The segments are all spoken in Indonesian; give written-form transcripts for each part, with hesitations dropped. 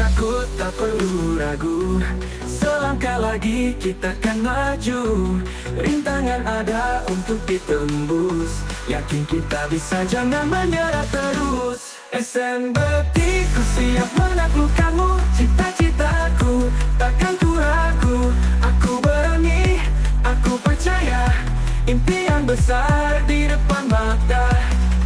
takut, tak perlu ragu. Selangkah lagi kita kan maju. Rintangan ada untuk ditembus. Yakin kita bisa, jangan menyerah terus. SNBT, ku siap menaklukkanmu. Cita-citaku takkan ku ragu. Aku berani, aku percaya. Impian besar di depan mata.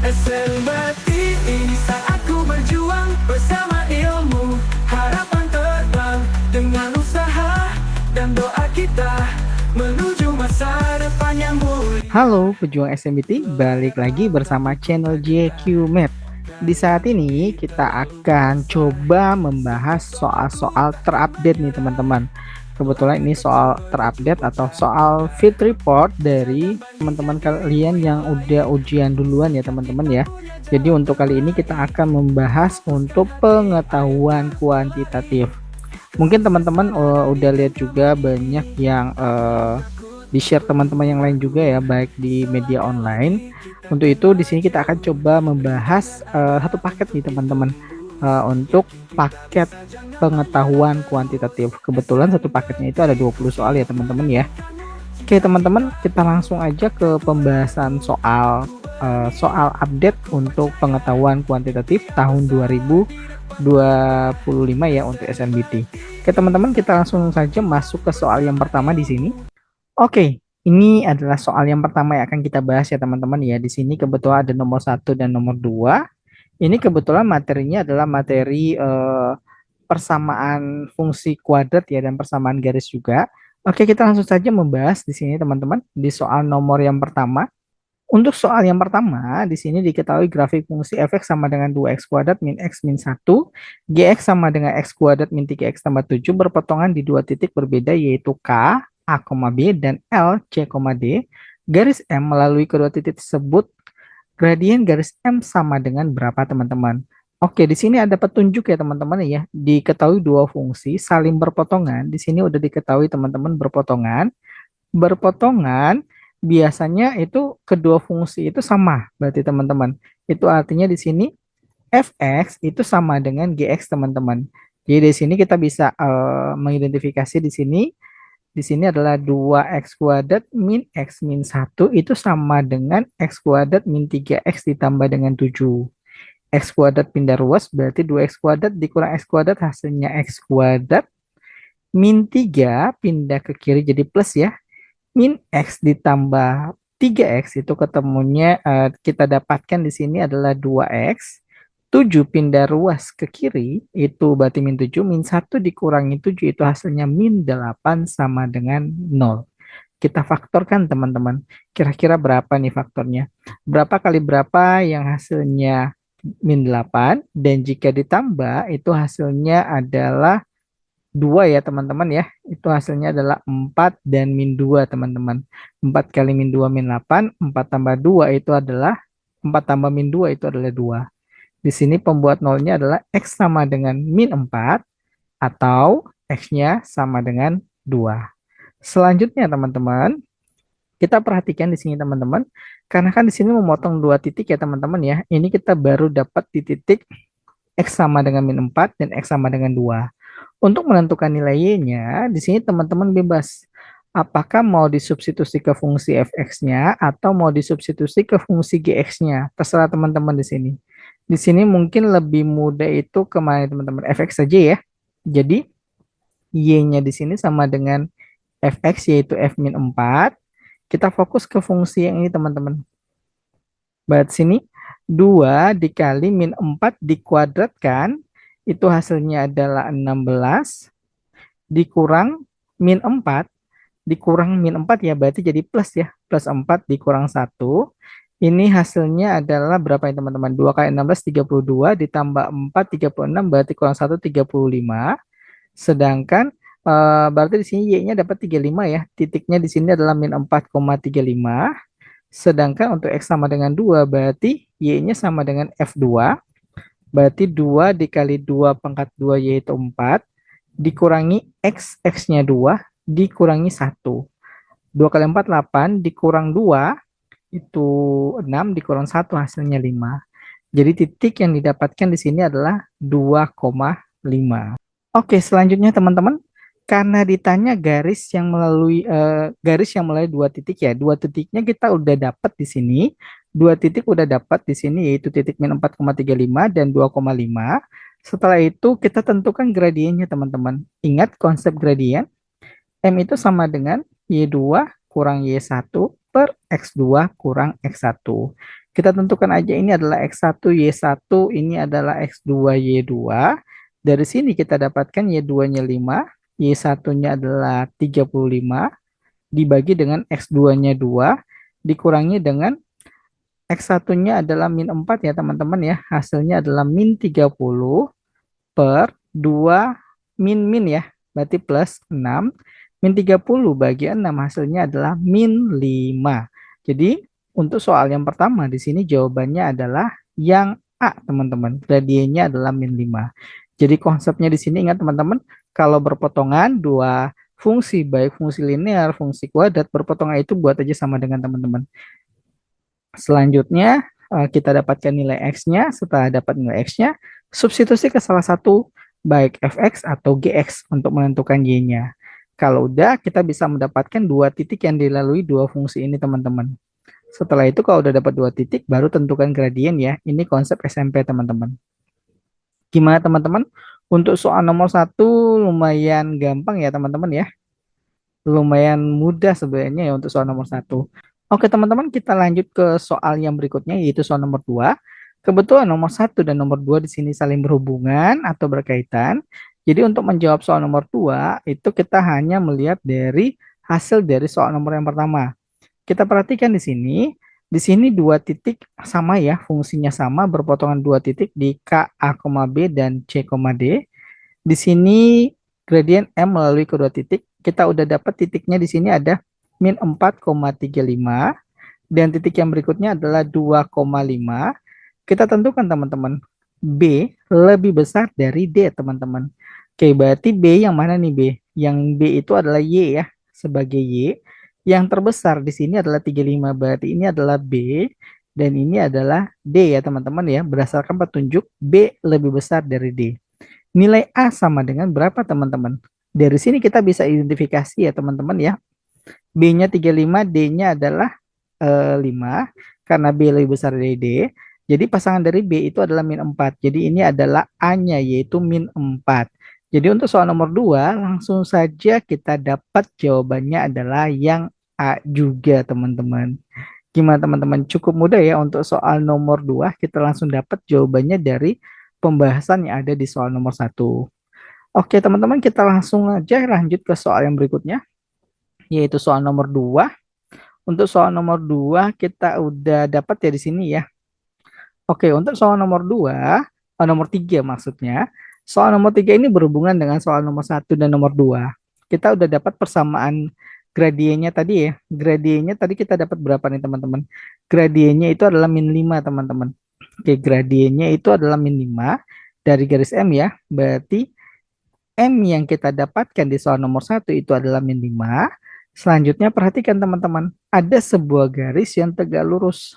SNBT, ini saatku berjuang bersama ilmu. Harapan terbang dengan usaha dan doa kita menuju masa depan yang mulia. Halo pejuang SMBT, balik lagi bersama channel JQ Map. Di saat ini kita akan coba membahas soal-soal terupdate nih teman-teman. Kebetulan ini soal terupdate atau soal fit report dari teman-teman kalian yang udah ujian duluan ya teman-teman ya. Jadi untuk kali ini kita akan membahas untuk pengetahuan kuantitatif. Mungkin teman-teman udah lihat juga banyak yang di-share teman-teman yang lain juga ya, baik di media online. Untuk itu di sini kita akan coba membahas satu paket nih teman-teman, untuk paket pengetahuan kuantitatif. Kebetulan satu paketnya itu ada 20 soal ya teman-teman ya. Oke teman-teman, kita langsung aja ke pembahasan soal update untuk pengetahuan kuantitatif tahun 2025 ya untuk SNBT. Oke teman-teman, kita langsung saja masuk ke soal yang pertama di sini. Oke, ini adalah soal yang pertama yang akan kita bahas ya teman-teman ya. Di sini kebetulan ada nomor 1 dan nomor 2. Ini kebetulan materinya adalah materi persamaan fungsi kuadrat ya dan persamaan garis juga. Oke, kita langsung saja membahas di sini teman-teman di soal nomor yang pertama. Untuk soal yang pertama, di sini diketahui grafik fungsi f(x) sama dengan 2x kuadrat min x min 1, gx sama dengan x kuadrat min 3x tambah 7 berpotongan di dua titik berbeda yaitu K, A, B, dan L, C, D. Garis M melalui kedua titik tersebut, gradien garis M sama dengan berapa teman-teman? Oke, di sini ada petunjuk ya teman-teman ya. Diketahui dua fungsi saling berpotongan. Di sini udah diketahui teman-teman berpotongan. Berpotongan biasanya itu kedua fungsi itu sama. Berarti teman-teman, itu artinya di sini fx itu sama dengan gx teman-teman. Jadi di sini kita bisa mengidentifikasi di sini. Di sini adalah 2x kuadrat min x min 1 itu sama dengan x kuadrat min 3x ditambah dengan 7. X kuadrat pindah ruas berarti 2x kuadrat dikurang x kuadrat hasilnya x kuadrat. Min 3 pindah ke kiri jadi plus ya. Min x ditambah 3x itu ketemunya kita dapatkan di sini adalah 2x. 7 pindah ruas ke kiri itu berarti min 7, min 1 dikurangi 7 itu hasilnya min 8 sama dengan 0. Kita faktorkan teman-teman, kira-kira berapa nih faktornya? Berapa kali berapa yang hasilnya min 8, dan jika ditambah itu hasilnya adalah 2 ya teman-teman ya, itu hasilnya adalah 4 dan min 2 teman-teman. 4 kali min 2 min 8, 4 tambah 2 itu adalah 4 tambah min 2 itu adalah 2. Di sini pembuat nolnya adalah x sama dengan min 4 atau x-nya sama dengan 2. Selanjutnya teman-teman, kita perhatikan di sini teman-teman, karena kan di sini memotong dua titik ya teman-teman ya. Ini kita baru dapat di titik x sama dengan min 4 dan x sama dengan 2. Untuk menentukan nilai y-nya, di sini teman-teman bebas. Apakah mau disubstitusi ke fungsi fx-nya atau mau disubstitusi ke fungsi gx-nya? Terserah teman-teman di sini. Di sini mungkin lebih mudah itu kemana teman-teman? Fx saja ya. Jadi y-nya di sini sama dengan fx yaitu f min 4. Kita fokus ke fungsi yang ini teman-teman. Berarti sini 2 dikali min 4 dikuadratkan itu hasilnya adalah 16 dikurang min 4 dikurang min 4 ya berarti jadi plus ya. Plus 4 dikurang 1. Ini hasilnya adalah berapa ya teman-teman? 2 kali 16 32 ditambah 4 36 berarti kurang 1 35. Sedangkan berarti di sini y-nya dapat 35 ya. Titiknya di sini adalah min 4,35. Sedangkan untuk x sama dengan 2 berarti y-nya sama dengan f2. Berarti 2 dikali 2 pangkat 2 yaitu 4 dikurangi x-nya 2 dikurangi 1. 2 kali 4 8 dikurang 2 itu 6 dikurang 1 hasilnya 5. Jadi titik yang didapatkan di sini adalah 2,5. Oke, selanjutnya teman-teman, karena ditanya garis yang melalui dua titik ya, dua titiknya kita udah dapat di sini, dua titik udah dapat di sini yaitu titik min 4,35 dan 2,5. Setelah itu kita tentukan gradiennya teman-teman. Ingat konsep gradien, M itu sama dengan Y2 kurang Y1 per X2 kurang X1. Kita tentukan aja ini adalah X1 Y1, ini adalah X2 Y2. Dari sini kita dapatkan Y2-nya 5, Y1-nya adalah 35, dibagi dengan X2-nya 2, dikurangi dengan X1-nya adalah min 4 ya teman-teman ya. Hasilnya adalah min 30 per 2 min ya. Berarti plus 6. Min 30 bagi 6 hasilnya adalah min 5. Jadi untuk soal yang pertama di sini jawabannya adalah yang A teman-teman. Gradiennya adalah min 5. Jadi konsepnya di sini ingat teman-teman, kalau berpotongan dua fungsi baik fungsi linear, fungsi kuadrat berpotongan itu buat aja sama dengan teman-teman. Selanjutnya kita dapatkan nilai X-nya. Setelah dapat nilai X-nya, substitusi ke salah satu baik fx atau gx untuk menentukan y-nya. Kalau udah, kita bisa mendapatkan dua titik yang dilalui dua fungsi ini teman-teman. Setelah itu kalau udah dapat dua titik, baru tentukan gradien ya. Ini konsep SMP teman-teman. Gimana teman-teman? Untuk soal nomor satu lumayan gampang ya teman-teman ya. Lumayan mudah sebenarnya ya untuk soal nomor satu. Oke teman-teman, kita lanjut ke soal yang berikutnya yaitu soal nomor 2. Kebetulan nomor satu dan nomor 2 di sini saling berhubungan atau berkaitan. Jadi untuk menjawab soal nomor 2 itu kita hanya melihat dari hasil dari soal nomor yang pertama. Kita perhatikan di sini dua titik sama ya, fungsinya sama, berpotongan dua titik di K, A, B dan C, D. Di sini gradien M melalui kedua titik. Kita udah dapat titiknya di sini ada min 4,35 dan titik yang berikutnya adalah 2,5. Kita tentukan teman-teman, B lebih besar dari D teman-teman. Oke, berarti B yang mana nih B? Yang B itu adalah Y ya, sebagai Y. Yang terbesar di sini adalah 35, berarti ini adalah B dan ini adalah D ya teman-teman ya, berdasarkan petunjuk B lebih besar dari D. Nilai A sama dengan berapa teman-teman? Dari sini kita bisa identifikasi ya teman-teman ya. B-nya 35, D-nya adalah 5. Karena B lebih besar dari D. Jadi pasangan dari B itu adalah min 4. Jadi ini adalah A-nya yaitu min 4. Jadi untuk soal nomor 2 langsung saja kita dapat jawabannya adalah yang A juga teman-teman. Gimana teman-teman? Cukup mudah ya untuk soal nomor 2 kita langsung dapat jawabannya dari pembahasan yang ada di soal nomor satu. Oke teman-teman, kita langsung aja lanjut ke soal yang berikutnya yaitu soal nomor 2. Untuk soal nomor 2 kita udah dapat ya di sini ya. Oke, untuk soal nomor 2, nomor 3 maksudnya. Soal nomor 3 ini berhubungan dengan soal nomor satu dan nomor 2. Kita udah dapat persamaan gradiennya tadi ya. Gradiennya tadi kita dapat berapa nih teman-teman? Gradiennya itu adalah min 5 teman-teman. Oke, gradiennya itu adalah min 5 dari garis M ya. Berarti M yang kita dapatkan di soal nomor satu itu adalah min 5. Selanjutnya perhatikan teman-teman, ada sebuah garis yang tegak lurus.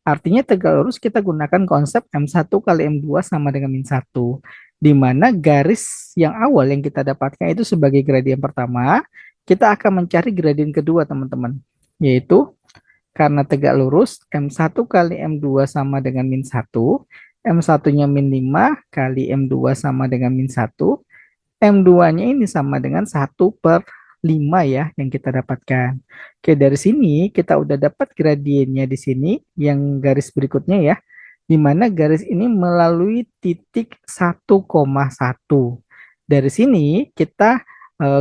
Artinya tegak lurus kita gunakan konsep M1 kali M2 sama dengan min 1. Di mana garis yang awal yang kita dapatkan itu sebagai gradien pertama, kita akan mencari gradien kedua teman-teman. Yaitu karena tegak lurus M1 kali M2 sama dengan min 1, M1-nya min 5 kali M2 sama dengan min 1, M2-nya ini sama dengan 1/5 ya yang kita dapatkan. Oke, dari sini kita udah dapat gradiennya di sini yang garis berikutnya ya. Di mana garis ini melalui titik 1,1. Dari sini kita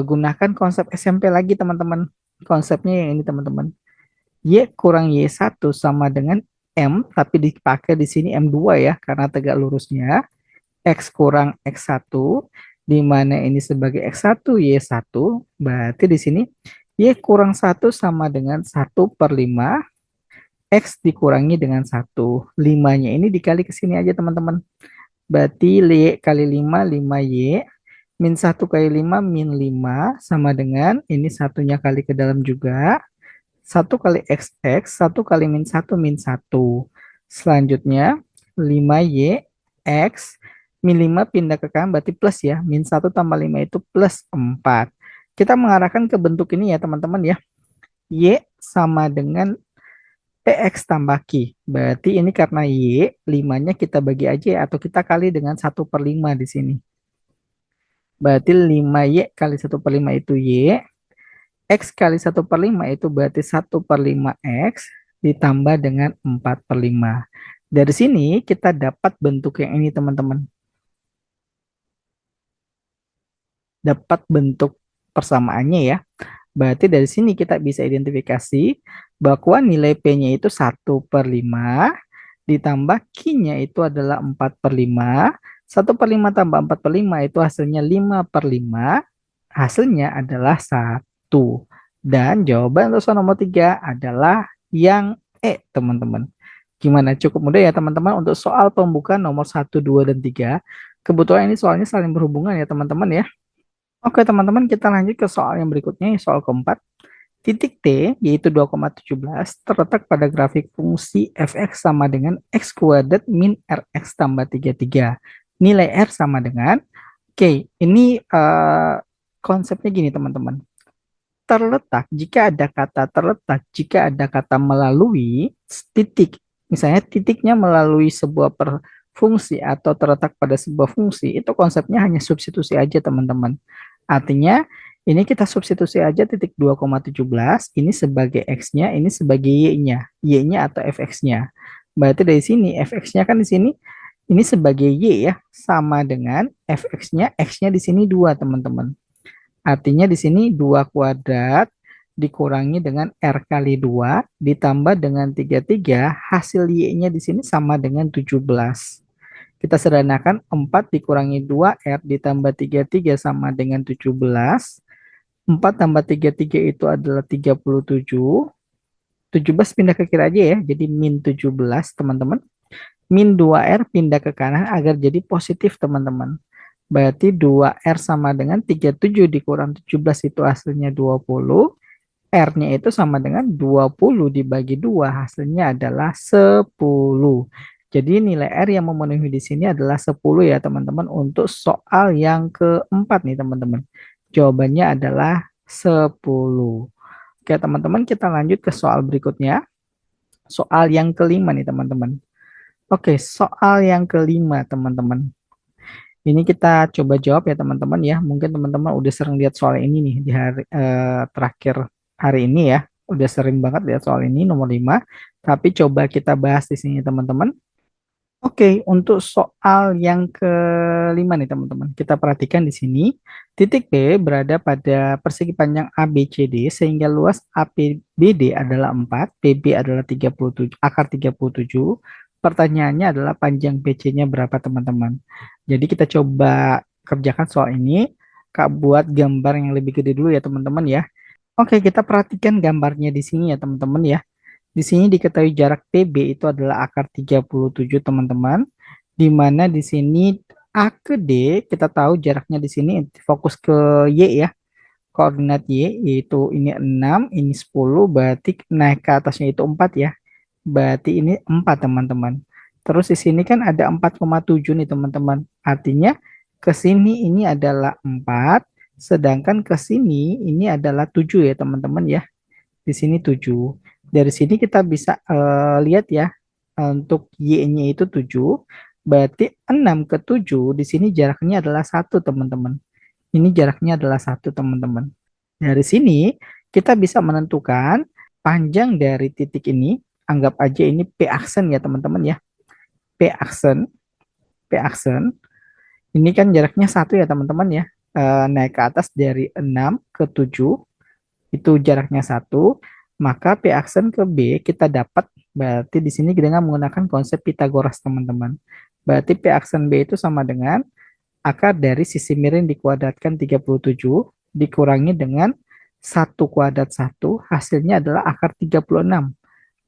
gunakan konsep SMP lagi teman-teman. Konsepnya yang ini teman-teman. Y kurang Y1 sama dengan M, tapi dipakai di sini M2 ya karena tegak lurusnya. X kurang X1 di mana ini sebagai X1 Y1, berarti di sini Y kurang 1 sama dengan 1/5, X dikurangi dengan 1. 5-nya ini dikali ke sini aja teman-teman. Berarti Y kali 5, 5Y. Min 1 kali 5, min 5. Sama dengan ini satunya kali ke dalam juga. 1 kali XX, 1 kali min 1, min 1. Selanjutnya 5Y, X Min 5 pindah ke kanan berarti plus ya. Min 1 tambah 5 itu plus 4. Kita mengarahkan ke bentuk ini ya teman-teman ya. Y sama dengan PX tambah Q. Berarti ini karena Y, 5-nya kita bagi aja ya, atau kita kali dengan 1/5 di sini. Berarti 5Y kali 1/5 itu Y. X kali 1/5 itu berarti 1/5 X ditambah dengan 4/5. Dari sini kita dapat bentuk yang ini teman-teman. Dapat bentuk persamaannya ya. Berarti dari sini kita bisa identifikasi bahwa nilai P-nya itu 1/5 ditambah Q-nya itu adalah 4/5. 1/5 tambah 4/5 itu hasilnya 5/5. Hasilnya adalah 1. Dan jawaban untuk soal nomor 3 adalah yang E, teman-teman. Gimana? Cukup mudah ya, teman-teman, untuk soal pembukaan nomor 1, 2, dan 3. Kebetulan ini soalnya saling berhubungan ya, teman-teman ya. Oke, teman-teman, kita lanjut ke soal yang berikutnya, soal keempat. Titik T, yaitu 2,17, terletak pada grafik fungsi fx sama dengan x kuadrat min rx tambah 33. Nilai r sama dengan, oke, ini konsepnya gini, teman-teman. Terletak, jika ada kata terletak, jika ada kata melalui titik, misalnya titiknya melalui sebuah fungsi atau terletak pada sebuah fungsi, itu konsepnya hanya substitusi aja, teman-teman. Artinya, ini kita substitusi aja titik 2,17, ini sebagai x-nya, ini sebagai y-nya, y-nya atau fx-nya. Berarti dari sini, fx-nya kan di sini, ini sebagai y ya, sama dengan fx-nya, x-nya di sini 2, teman-teman. Artinya di sini 2 kuadrat dikurangi dengan R kali 2 ditambah dengan 33, hasil Y-nya di sini sama dengan 17. Kita sederhanakan 4 dikurangi 2, R ditambah 33 sama dengan 17. 4 tambah 33 itu adalah 37. 17 pindah ke kiri aja ya, jadi min 17 teman-teman. Min 2R pindah ke kanan agar jadi positif teman-teman. Berarti 2R sama dengan 37 dikurang 17 itu hasilnya 20. R-nya itu sama dengan 20 dibagi 2 hasilnya adalah 10. Jadi nilai R yang memenuhi di sini adalah 10 ya teman-teman untuk soal yang keempat nih teman-teman. Jawabannya adalah 10. Oke teman-teman, kita lanjut ke soal berikutnya. Soal yang kelima nih teman-teman. Oke, soal yang kelima teman-teman. Ini kita coba jawab ya teman-teman ya. Mungkin teman-teman udah sering lihat soal ini nih di hari terakhir hari ini ya. Udah sering banget lihat soal ini nomor 5. Tapi coba kita bahas di sini teman-teman. Oke, untuk soal yang kelima nih teman-teman. Kita perhatikan di sini. Titik B berada pada persegi panjang ABCD sehingga luas APBD adalah 4, PB adalah 37, akar 37. Pertanyaannya adalah panjang BC-nya berapa teman-teman. Jadi kita coba kerjakan soal ini. Kak buat gambar yang lebih gede dulu ya teman-teman ya. Oke, kita perhatikan gambarnya di sini ya teman-teman ya. Di sini diketahui jarak PB itu adalah akar 37 teman-teman. Di mana di sini A ke D kita tahu jaraknya di sini fokus ke Y ya. Koordinat Y yaitu ini 6, ini 10, berarti naik ke atasnya itu 4 ya. Berarti ini 4 teman-teman. Terus di sini kan ada 4,7 nih teman-teman. Artinya ke sini ini adalah 4, sedangkan ke sini ini adalah 7 ya teman-teman ya. Di sini 7. Dari sini kita bisa lihat ya, untuk Y-nya itu 7. Berarti 6 ke 7 di sini jaraknya adalah 1 teman-teman. Ini jaraknya adalah 1 teman-teman. Dari sini kita bisa menentukan panjang dari titik ini. Anggap aja ini P aksen ya teman-teman ya. P aksen. P aksen. Ini kan jaraknya 1 ya teman-teman ya. Naik ke atas dari 6 ke 7. Itu jaraknya 1. Maka P aksen ke B kita dapat, berarti di sini dengan menggunakan konsep Pitagoras teman-teman. Berarti P aksen B itu sama dengan akar dari sisi miring dikuadratkan 37 dikurangi dengan 1 kuadrat 1, hasilnya adalah akar 36.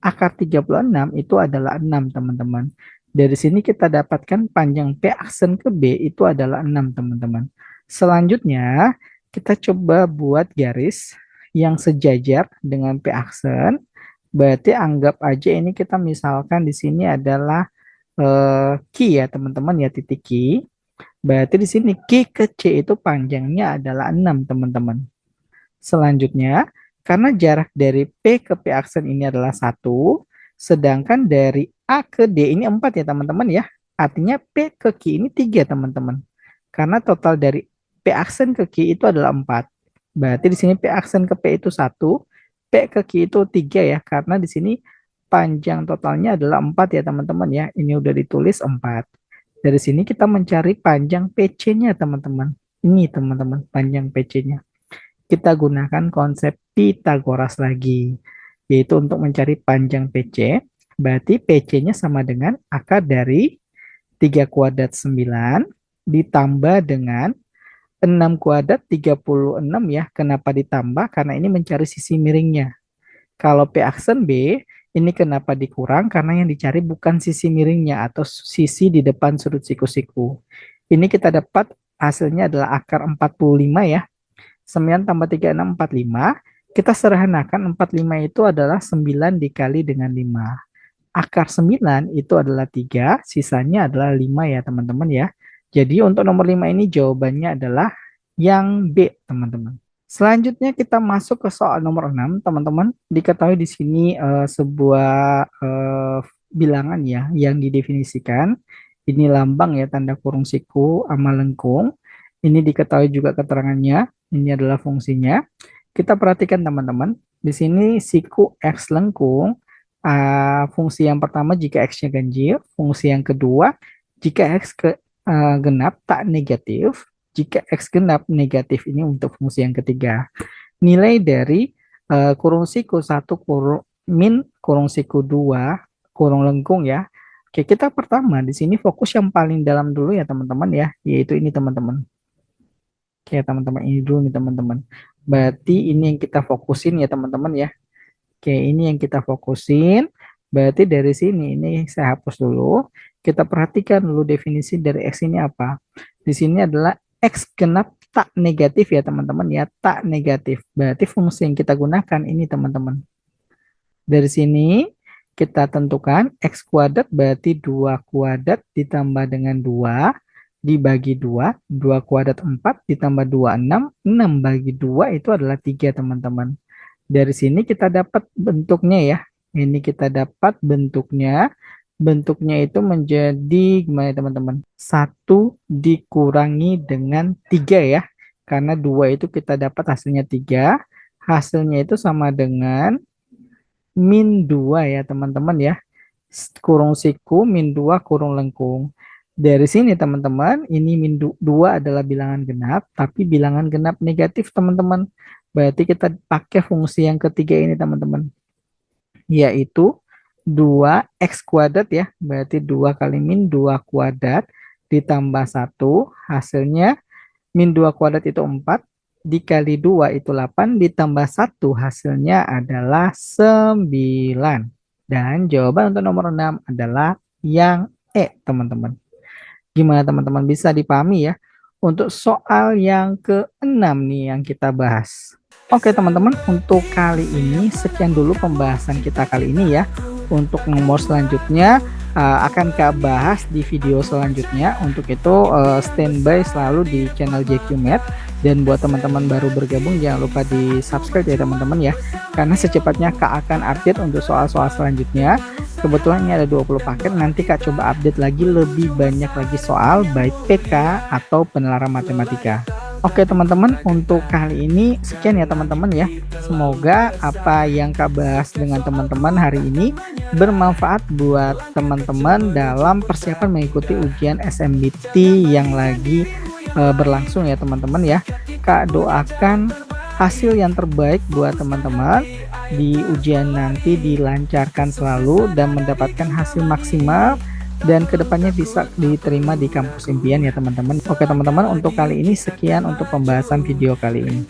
Akar 36 itu adalah 6 teman-teman. Dari sini kita dapatkan panjang P aksen ke B itu adalah 6 teman-teman. Selanjutnya kita coba buat garis yang sejajar dengan P aksen. Berarti anggap aja ini kita misalkan di sini adalah Q ya teman-teman ya, titik Q. Berarti di sini Q ke C itu panjangnya adalah 6, teman-teman. Selanjutnya, karena jarak dari P ke P aksen ini adalah 1, sedangkan dari A ke D ini 4 ya teman-teman ya. Artinya P ke Q ini 3 teman-teman. Karena total dari P aksen ke Q itu adalah 4. Berarti di sini P aksen ke P itu 1, P ke Q itu 3 ya. Karena di sini panjang totalnya adalah 4 ya teman-teman ya. Ini udah ditulis 4. Dari sini kita mencari panjang PC-nya teman-teman. Ini teman-teman panjang PC-nya. Kita gunakan konsep Pythagoras lagi, yaitu untuk mencari panjang PC. Berarti PC-nya sama dengan akar dari 3 kuadrat 9 ditambah dengan 6 kuadrat 36 ya. Kenapa ditambah? Karena ini mencari sisi miringnya. Kalau P aksen B, ini kenapa dikurang? Karena yang dicari bukan sisi miringnya atau sisi di depan sudut siku-siku. Ini kita dapat hasilnya adalah akar 45 ya. 9 tambah 3, 6, 45. Kita sederhanakan 45 itu adalah 9 dikali dengan 5. Akar 9 itu adalah 3, sisanya adalah 5 ya teman-teman ya. Jadi untuk nomor 5 ini jawabannya adalah yang B teman-teman. Selanjutnya kita masuk ke soal nomor 6 teman-teman. Diketahui di sini sebuah bilangan ya yang didefinisikan. Ini lambang ya tanda kurung siku sama lengkung. Ini diketahui juga keterangannya. Ini adalah fungsinya. Kita perhatikan teman-teman. Di sini siku X lengkung. Fungsi yang pertama jika X-nya ganjil. Fungsi yang kedua jika X genap tak negatif. Jika X genap negatif, ini untuk fungsi yang ketiga. Nilai dari kurung siku 1 min kurung siku 2 kurung lengkung ya. Oke, kita pertama di sini fokus yang paling dalam dulu ya teman-teman ya, yaitu ini teman-teman. Oke, teman-teman, ini dulu nih teman-teman. Berarti ini yang kita fokusin ya teman-teman ya. Oke, ini yang kita fokusin. Berarti dari sini ini saya hapus dulu. Kita perhatikan dulu definisi dari X ini apa. Di sini adalah X genap tak negatif ya teman-teman ya, tak negatif. Berarti fungsi yang kita gunakan ini teman-teman. Dari sini kita tentukan X kuadrat berarti 2 kuadrat ditambah dengan 2 dibagi 2, 2 kuadrat 4 ditambah 2, 6, 6 bagi 2 itu adalah 3 teman-teman. Dari sini kita dapat bentuknya ya. Ini kita dapat bentuknya. Bentuknya itu menjadi gimana teman-teman? 1 dikurangi dengan 3 ya. Karena 2 itu kita dapat hasilnya 3. Hasilnya itu sama dengan min 2 ya teman-teman ya. Kurung siku min 2 kurung lengkung. Dari sini teman-teman, ini min 2 adalah bilangan genap. Tapi bilangan genap negatif teman-teman. Berarti kita pakai fungsi yang ketiga ini teman-teman. Yaitu 2x kuadrat ya, berarti 2 kali min 2 kuadrat ditambah 1, hasilnya min 2 kuadrat itu 4, dikali 2 itu 8, ditambah 1 hasilnya adalah 9. Dan jawaban untuk nomor 6 adalah yang E teman-teman. Gimana teman-teman, bisa dipahami ya? Untuk soal yang ke-6 nih yang kita bahas. Oke teman-teman, untuk kali ini sekian dulu pembahasan kita kali ini ya. Untuk nomor selanjutnya akan kita bahas di video selanjutnya. Untuk itu standby selalu di channel JQ Math. Dan buat teman-teman baru bergabung jangan lupa di subscribe ya teman-teman ya. Karena secepatnya Kak akan update untuk soal-soal selanjutnya. Kebetulan ini ada 20 paket. Nanti Kak coba update lagi lebih banyak lagi soal baik PK atau penalaran matematika. Oke teman-teman, untuk kali ini sekian ya teman-teman ya. Semoga apa yang Kak bahas dengan teman-teman hari ini bermanfaat buat teman-teman dalam persiapan mengikuti ujian SMBT yang lagi berlangsung ya teman-teman ya. Kak doakan hasil yang terbaik buat teman-teman di ujian nanti, dilancarkan selalu dan mendapatkan hasil maksimal. Dan kedepannya bisa diterima di kampus impian ya teman-teman. Oke teman-teman, untuk kali ini sekian untuk pembahasan video kali ini.